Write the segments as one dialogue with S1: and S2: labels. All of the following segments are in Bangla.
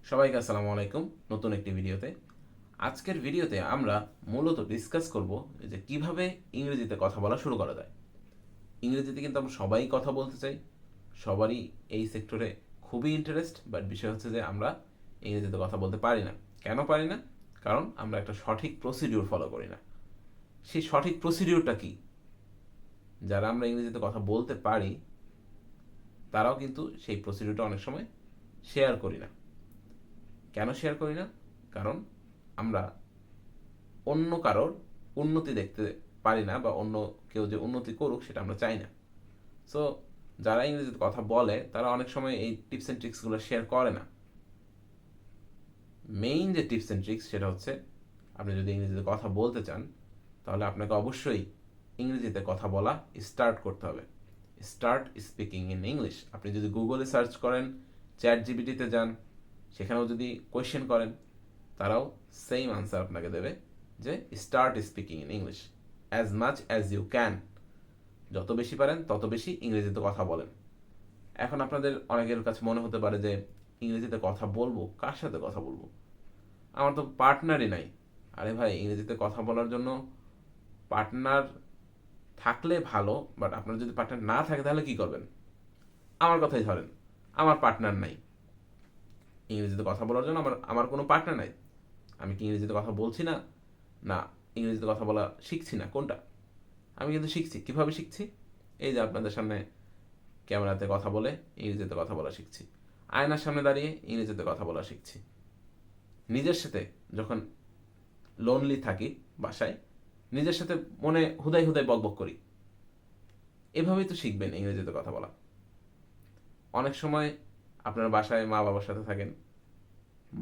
S1: সবাইকে আসসালামু আলাইকুম। নতুন একটি ভিডিওতে আজকের ভিডিওতে আমরা মূলত ডিসকাস করব যে কিভাবে ইংরেজিতে কথা বলা শুরু করা যায়। ইংরেজিতে কিন্তু আমরা সবাই কথা বলতে চাই, সবারই এই সেক্টরে খুবই ইন্টারেস্ট, বাট বিষয় হচ্ছে যে আমরা ইংরেজিতে কথা বলতে পারি না। কেন পারি না? কারণ আমরা একটা সঠিক প্রসিডিউর ফলো করি না। সেই সঠিক প্রসিডিউরটা কি? যারা আমরা ইংরেজিতে কথা বলতে পারি তারাও কিন্তু সেই প্রসিডিউরটা অনেক সময় শেয়ার করি না। কেন শেয়ার করি না? কারণ আমরা অন্য কারোর উন্নতি দেখতে পারি না, বা অন্য কেউ যে উন্নতি করুক সেটা আমরা চাই না। সো যারা ইংরেজিতে কথা বলে তারা অনেক সময় এই টিপস অ্যান্ড ট্রিক্সগুলো শেয়ার করে না। মেইন যে টিপস অ্যান্ড ট্রিক্স সেটা হচ্ছে, আপনি যদি ইংরেজিতে কথা বলতে চান তাহলে আপনাকে অবশ্যই ইংরেজিতে কথা বলা স্টার্ট করতে হবে। Start speaking in English. আপনি যদি গুগলে সার্চ করেন, চ্যাট জিপিটিতে যান, সেখানেও যদি কোয়েশ্চেন করেন, তারাও সেম আনসার আপনাকে দেবে যে start speaking in English as much as you can. যত বেশি পারেন তত বেশি ইংরেজিতে কথা বলেন। এখন আপনাদের অনেকের কাছে মনে হতে পারে যে ইংরেজিতে কথা বলবো, কার সাথে কথা বলবো? আমার তো পার্টনারই নাই। আরে ভাই, ইংরেজিতে কথা বলার জন্য পার্টনার থাকলে ভালো, বাট আপনার যদি পার্টনার না থাকে তাহলে কি করবেন? আমার কথাই ধরেন, আমার পার্টনার নাই। ইংরেজিতে কথা বলার জন্য আমার আমার কোনো পার্টনার নাই। আমি কি ইংরেজিতে কথা বলছি না, না ইংরেজিতে কথা বলা শিখছি না, কোনটা? আমি কিন্তু শিখছি। কিভাবে শিখছি? এই যে আপনাদের সামনে ক্যামেরাতে কথা বলে ইংরেজিতে কথা বলা শিখছি, আয়নার সামনে দাঁড়িয়ে ইংরেজিতে কথা বলা শিখছি, নিজের সাথে যখন লোনলি থাকি বাসায়, নিজের সাথে মনে হুদাই হুদাই বকবক করি। এভাবেই তো শিখবেন ইংরেজিতে কথা বলা। অনেক সময় আপনার বাসায় মা বাবার সাথে থাকেন,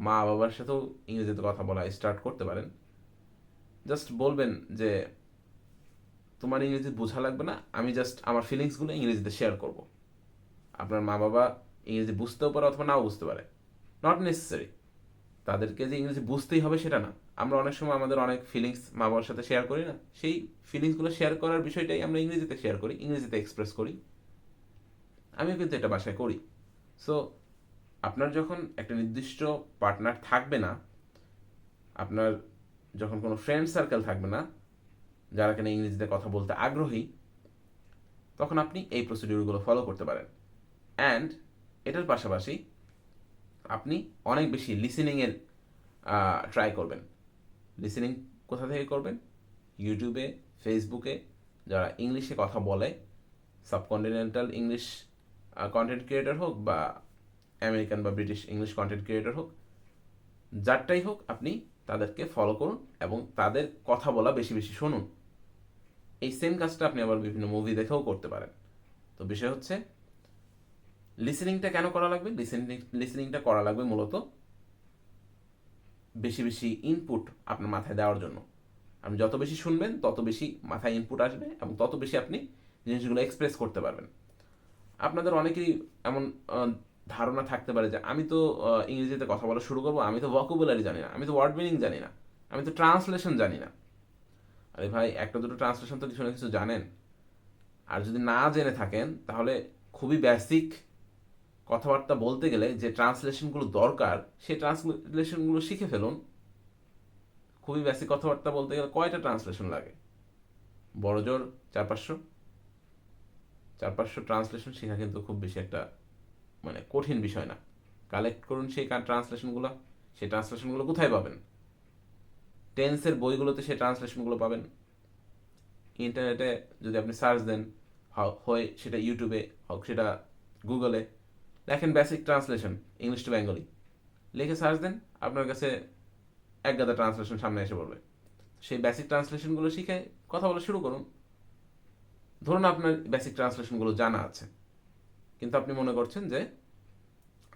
S1: মা বাবার সাথেও ইংরেজিতে কথা বলা স্টার্ট করতে পারেন। জাস্ট বলবেন যে তোমার ইংরেজি বোঝা লাগবে না, আমি জাস্ট আমার ফিলিংসগুলো ইংরেজিতে শেয়ার করব। আপনার মা বাবা ইংরেজি বুঝতেও পারে অথবা নাও বুঝতে পারে, নট নেসেসারি তাদেরকে যে ইংরেজি বুঝতেই হবে সেটা না। আমরা অনেক সময় আমাদের অনেক ফিলিংস মা বাবার সাথে শেয়ার করি না, সেই ফিলিংসগুলো শেয়ার করার বিষয়টাই আমরা ইংরেজিতে শেয়ার করি, ইংরেজিতে এক্সপ্রেস করি। আমিও কিন্তু এটা বাসায় করি। সো আপনার যখন একটা নির্দিষ্ট পার্টনার থাকবে না, আপনার যখন কোনো ফ্রেন্ড সার্কেল থাকবে না যারা কিনা ইংরেজিতে কথা বলতে আগ্রহী, তখন আপনি এই প্রসিডিউরগুলো ফলো করতে পারেন। অ্যান্ড এটার পাশাপাশি আপনি অনেক বেশি লিসেনিংয়ের ট্রাই করবেন। লিসেনিং কোথা থেকে করবেন? ইউটিউবে, ফেসবুকে যারা ইংলিশে কথা বলে, সাবকন্টিনেন্টাল ইংলিশ কন্টেন্ট ক্রিয়েটর হোক বা আমেরিকান বা ব্রিটিশ ইংলিশ কন্টেন্ট ক্রিয়েটর হোক, যারটাই হোক, আপনি তাদেরকে ফলো করুন এবং তাদের কথা বলা বেশি বেশি শুনুন। এই সেম কাজটা আপনি আবার বিভিন্ন মুভি দেখেও করতে পারেন। তো বিষয় হচ্ছে, লিসেনিংটা কেন করা লাগবে? লিসেনিংটা করা লাগবে মূলত বেশি বেশি ইনপুট আপনার মাথায় দেওয়ার জন্য। আপনি যত বেশি শুনবেন তত বেশি মাথায় ইনপুট আসবে এবং তত বেশি আপনি জিনিসগুলো এক্সপ্রেস করতে পারবেন। আপনাদের অনেকেরই এমন ধারণা থাকতে পারে যে আমি তো ইংরেজিতে কথা বলা শুরু করবো, আমি তো ভোকাবুলারি জানি না, আমি তো ওয়ার্ড মিনিং জানি না, আমি তো ট্রান্সলেশন জানি না। আরে ভাই, একটা দুটো ট্রান্সলেশন তো কিছু না কিছু জানেন। আর যদি না জেনে থাকেন তাহলে খুবই বেসিক কথাবার্তা বলতে গেলে যে ট্রান্সলেশনগুলো দরকার সেই ট্রান্সলেশনগুলো শিখে ফেলুন। খুবই বেসিক কথাবার্তা বলতে গেলে কয়টা ট্রান্সলেশন লাগে? বড়জোর 4-500। 4-500 ট্রান্সলেশন শেখা কিন্তু খুব বেশি একটা মানে কঠিন বিষয় না। কালেক্ট করুন সেই ট্রান্সলেশনগুলো। সেই ট্রান্সলেশনগুলো কোথায় পাবেন? টেন্সের বইগুলোতে সেই ট্রান্সলেশনগুলো পাবেন। ইন্টারনেটে যদি আপনি সার্চ দেন, হয় সেটা ইউটিউবে হোক সেটা গুগলে, লেখেন basic translation English to Bengali, লিখে সার্চ দেন, আপনার কাছে এক গাদা ট্রান্সলেশন সামনে এসে পড়বে। সেই বেসিক ট্রান্সলেশনগুলো শিখে কথা বলা শুরু করুন। ধরুন আপনার বেসিক ট্রান্সলেশনগুলো জানা আছে, কিন্তু আপনি মনে করছেন যে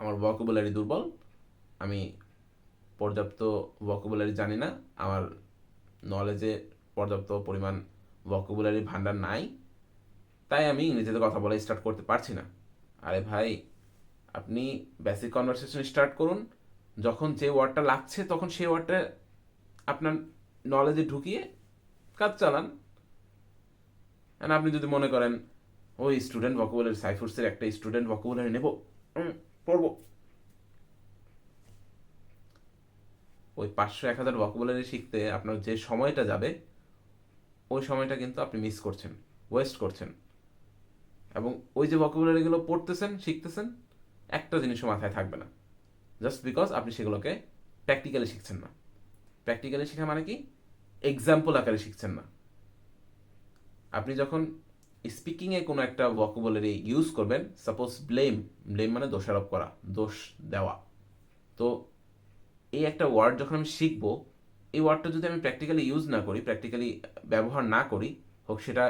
S1: আমার ভোকাবুলারি দুর্বল, আমি পর্যাপ্ত ভোকাবুলারি জানি না, আমার নলেজে পর্যাপ্ত পরিমাণ ভোকাবুলারি ভান্ডার নাই, তাই আমি ইংরেজিতে কথা বলা স্টার্ট করতে পারছি না। আরে ভাই, আপনি বেসিক কনভারসেশন স্টার্ট করুন। যখন যে ওয়ার্ডটা লাগছে তখন সেই ওয়ার্ডটা আপনার নলেজে ঢুকিয়ে কাজ চালান। And আপনি যদি মনে করেন ওই স্টুডেন্ট ভোকাবুলারি, সাইফুরসের একটা স্টুডেন্ট ভোকাবুলারি নেব, পড়বো, ওই 500-1000 ভোকাবুলারি শিখতে আপনার যে সময়টা যাবে ওই সময়টা কিন্তু আপনি মিস করছেন, ওয়েস্ট করছেন। এবং ওই যে ভোকাবুলারিগুলো পড়তেছেন, শিখতেছেন, একটা জিনিসও মাথায় থাকবে না, জাস্ট বিকজ আপনি সেগুলোকে প্র্যাকটিক্যালি শিখছেন না। প্র্যাকটিক্যালি শেখা মানে কি? এক্সাম্পল আকারে শিখছেন না। আপনি যখন স্পিকিংয়ে কোনো একটা ভোকাবুলারি ইউজ করবেন, সাপোজ ব্লেম, ব্লেম মানে দোষারোপ করা, দোষ দেওয়া। তো এই একটা ওয়ার্ড যখন আমি শিখবো, এই ওয়ার্ডটা যদি আমি প্র্যাকটিক্যালি ইউজ না করি, প্র্যাকটিক্যালি ব্যবহার না করি, হোক সেটা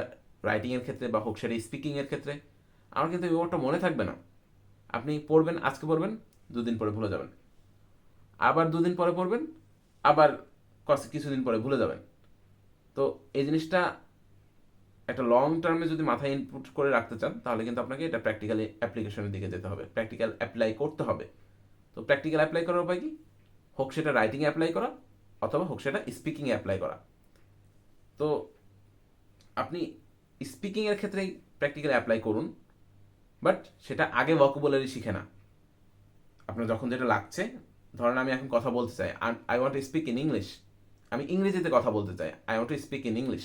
S1: রাইটিংয়ের ক্ষেত্রে বা হোক সেটা স্পিকিংয়ের ক্ষেত্রে, আমার কিন্তু এই ওয়ার্ডটা মনে থাকবে না। আপনি পড়বেন, আজকে পড়বেন, দুদিন পরে ভুলে যাবেন, আবার দুদিন পরে পড়বেন, আবার কিছুদিন পরে ভুলে যাবেন। তো এই জিনিসটা একটা লং টার্মে যদি মাথায় ইনপুট করে রাখতে চান, তাহলে কিন্তু আপনাকে এটা প্র্যাকটিক্যালি অ্যাপ্লিকেশনের দিকে যেতে হবে, প্র্যাকটিক্যাল অ্যাপ্লাই করতে হবে। তো প্র্যাকটিক্যাল অ্যাপ্লাই করার উপায় কি? হোক সেটা রাইটিংয়ে অ্যাপ্লাই করা অথবা হোক সেটা স্পিকিংয়ে অ্যাপ্লাই করা। তো আপনি স্পিকিংয়ের ক্ষেত্রেই প্র্যাকটিক্যালি অ্যাপ্লাই করুন, বাট সেটা আগে ভোকাবুলারি শিখে না। আপনার যখন যেটা লাগছে, ধরেন আমি এখন কথা বলতে চাই, I want to speak in English, আমি ইংরেজিতে কথা বলতে চাই, I want to speak in English.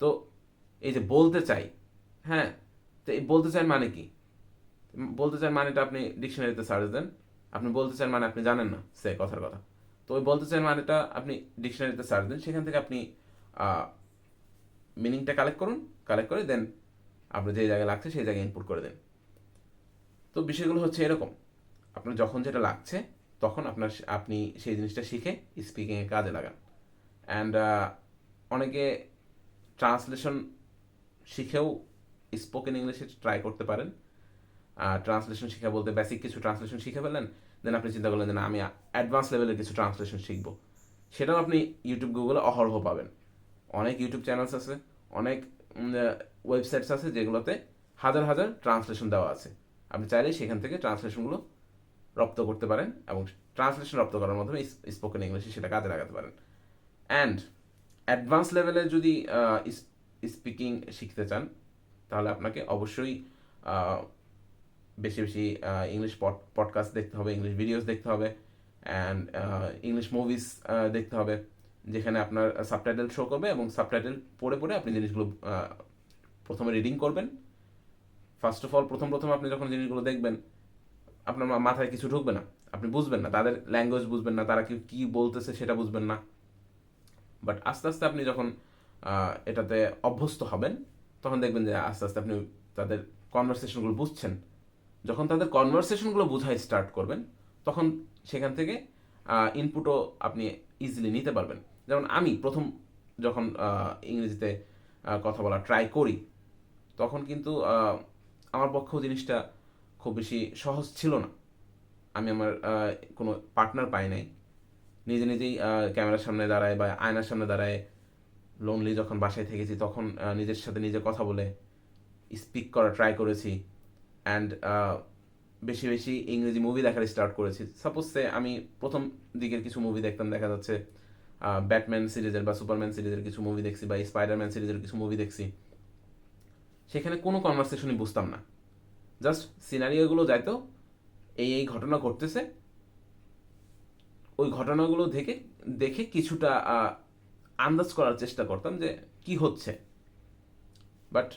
S1: তো এই যে বলতে চাই, হ্যাঁ, তো এই বলতে চান মানে কি? বলতে চান মানেটা আপনি ডিকশনারিতে সার্চ দেন, আপনি বলতে চান মানে আপনি জানেন না সে কথার কথা। তো ওই বলতে চান মানেটা আপনি ডিকশনারিতে সার্চ দেন, সেখান থেকে আপনি মিনিংটা কালেক্ট করুন, কালেক্ট করে দেন আপনার যে জায়গায় লাগছে সেই জায়গায় ইনপুট করে দেন। তো বিষয়গুলো হচ্ছে এরকম, আপনার যখন যেটা লাগছে তখন আপনি সেই জিনিসটা শিখে স্পিকিংয়ে কাজে লাগান। অ্যান্ড অনেকে ট্রান্সলেশন শিখেও স্পোকেন ইংলিশে ট্রাই করতে পারেন। ট্রান্সলেশন শিখা বলতে বেসিক কিছু ট্রান্সলেশন শিখে ফেললেন, দেন আপনি চিন্তা করলেন যে না, আমি অ্যাডভান্স লেভেলের কিছু ট্রান্সলেশন শিখবো। সেটাও আপনি ইউটিউব, গুগলে অহরহ পাবেন। অনেক ইউটিউব চ্যানেলস আছে, অনেক ওয়েবসাইটস আছে যেগুলোতে হাজার হাজার ট্রান্সলেশন দেওয়া আছে। আপনি চাইলেই সেখান থেকে ট্রান্সলেশনগুলো রপ্ত করতে পারেন এবং ট্রান্সলেশন রপ্ত করার মাধ্যমে স্পোকেন ইংলিশে সেটা কাজে লাগাতে পারেন। অ্যান্ড অ্যাডভান্স লেভেলে যদি স্পিকিং শিখতে চান, তাহলে আপনাকে অবশ্যই বেশি বেশি ইংলিশ পডকাস্ট দেখতে হবে, ইংলিশ ভিডিওস দেখতে হবে, অ্যান্ড ইংলিশ মুভিজ দেখতে হবে, যেখানে আপনার সাবটাইটেল শো করবে এবং সাবটাইটেল পড়ে পড়ে আপনি জিনিসগুলো প্রথমে রিডিং করবেন। ফার্স্ট অফ অল প্রথম প্রথম আপনি যখন জিনিসগুলো দেখবেন, আপনার মাথায় কিছু ঢুকবে না, আপনি বুঝবেন না, তাদের ল্যাঙ্গুয়েজ বুঝবেন না, তারা কি বলতেছে সেটা বুঝবেন না। বাট আস্তে আস্তে আপনি যখন এটাতে অভ্যস্ত হবেন, তখন দেখবেন যে আস্তে আস্তে আপনি তাদের কনভারসেশনগুলো বুঝছেন। যখন তাদের কনভারসেশনগুলো বোঝাই স্টার্ট করবেন, তখন সেখান থেকে ইনপুটও আপনি ইজিলি নিতে পারবেন। যেমন আমি প্রথম যখন ইংরেজিতে কথা বলা ট্রাই করি, তখন কিন্তু আমার পক্ষেও জিনিসটা খুব বেশি সহজ ছিল না। আমি আমার কোনো পার্টনার পাই নাই, নিজে নিজেই ক্যামেরার সামনে দাঁড়ায় বা আয়নার সামনে দাঁড়ায় লোনলি যখন বাসায় থেকেছি, তখন নিজের সাথে নিজে কথা বলে স্পিক করা ট্রাই করেছি। অ্যান্ড বেশি বেশি ইংরেজি মুভি দেখার স্টার্ট করেছি। সাপোজ আমি প্রথম দিকের কিছু মুভি দেখতাম, দেখা যাচ্ছে ব্যাটম্যান সিরিজের বা সুপারম্যান সিরিজের কিছু মুভি দেখছি বা স্পাইডারম্যান সিরিজের কিছু মুভি দেখছি, সেখানে কোনো কনভারসেশনই বুঝতাম না, জাস্ট সিনারিওগুলো যাইতো, এই ঘটনা ঘটতেছে, ওই ঘটনাগুলো দেখে দেখে কিছুটা আন্দাজ করার চেষ্টা করতাম যে কি হচ্ছে। বাট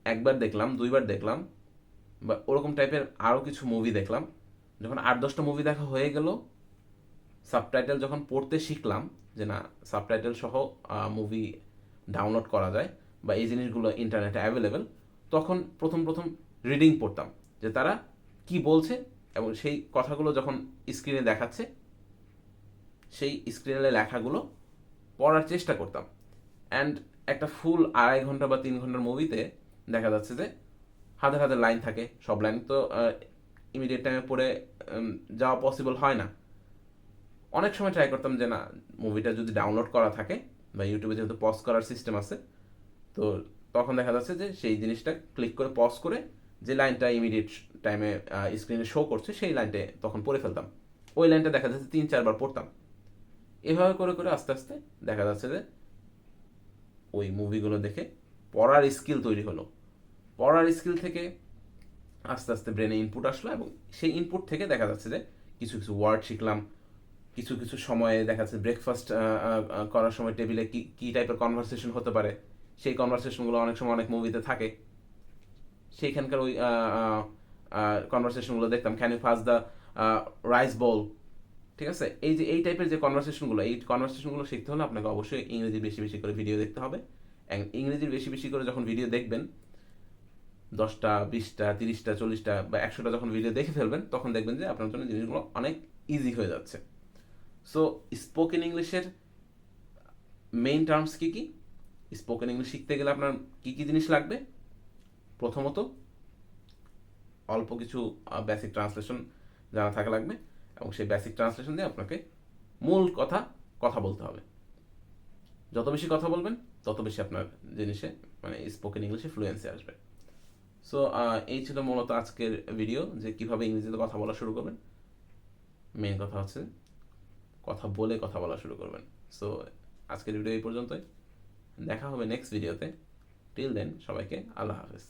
S1: একবার দেখলাম, দুইবার দেখলাম, বা ওরকম টাইপের আরও কিছু মুভি দেখলাম, যখন 8-10টা মুভি দেখা হয়ে গেল, সাবটাইটেল যখন পড়তে শিখলাম যে না, সাবটাইটেল সহ মুভি ডাউনলোড করা যায় বা এই জিনিসগুলো ইন্টারনেটে অ্যাভেলেবেল, তখন প্রথম প্রথম রিডিং পড়তাম যে তারা কি বলছে, এবং সেই কথাগুলো যখন স্ক্রিনে দেখাচ্ছে, সেই স্ক্রিনে লেখাগুলো পড়ার চেষ্টা করতাম। অ্যান্ড একটা ফুল 2.5 ঘন্টা বা 3 ঘন্টার মুভিতে দেখা যাচ্ছে যে হাজার হাজার লাইন থাকে, সব লাইন তো ইমিডিয়েট টাইমে পড়ে যাওয়া পসিবল হয় না। অনেক সময় ট্রাই করতাম যে না, মুভিটা যদি ডাউনলোড করা থাকে বা ইউটিউবে যেহেতু পজ করার সিস্টেম আছে, তো তখন দেখা যাচ্ছে যে সেই জিনিসটা ক্লিক করে পজ করে যে লাইনটা ইমিডিয়েট টাইমে স্ক্রিনে শো করছে সেই লাইনটা তখন পড়ে ফেলতাম। ওই লাইনটা দেখা যাচ্ছে 3-4 বার পড়তাম। এভাবে করে করে আস্তে আস্তে দেখা যাচ্ছে যে ওই মুভিগুলো দেখে পড়ার স্কিল তৈরি হলো। পড়ার স্কিল থেকে আস্তে আস্তে ব্রেনে ইনপুট আসলো এবং সেই ইনপুট থেকে দেখা যাচ্ছে যে কিছু কিছু ওয়ার্ড শিখলাম, কিছু কিছু সময়ে দেখা যাচ্ছে ব্রেকফাস্ট করার সময় টেবিলে কি কী টাইপের কনভারসেশন হতে পারে, সেই কনভারসেশনগুলো অনেক সময় অনেক মুভিতে থাকে। সেইখানকার ওই কনভারসেশনগুলো দেখতাম, can you pass the rice বল, ঠিক আছে। এই যে এই টাইপের যে কনভারসেশনগুলো, এই কনভারসেশনগুলো শিখতে হলে আপনাকে অবশ্যই ইংরেজি বেশি বেশি করে ভিডিও দেখতে হবে। ইংরেজির বেশি বেশি করে যখন ভিডিও দেখবেন, 10টা 20টা 30টা 40টা বা 100টা যখন ভিডিও দেখে ফেলবেন, তখন দেখবেন যে আপনার জন্য জিনিসগুলো অনেক ইজি হয়ে যাচ্ছে। সো স্পোকেন ইংলিশের মেইন টার্মস কী কী? স্পোকেন ইংলিশ শিখতে গেলে আপনার কী কী জিনিস লাগবে? প্রথমত অল্প কিছু বেসিক ট্রান্সলেশন জানা থাকা লাগবে, এবং সেই বেসিক ট্রান্সলেশন দিয়ে আপনাকে মূল কথা বলতে হবে। যত বেশি কথা বলবেন তত বেশি আপনার জিনিসে মানে স্পোকেন ইংলিশে ফ্লুয়েন্সি আসবে। সো এই ছিল মূলত আজকের ভিডিও, যে কীভাবে ইংরেজিতে কথা বলা শুরু করবেন। মেইন কথা হচ্ছে কথা বলা শুরু করবেন। সো আজকের ভিডিও এই পর্যন্তই, দেখা হবে নেক্সট ভিডিওতে। টিল দেন সবাইকে আল্লাহ হাফেজ।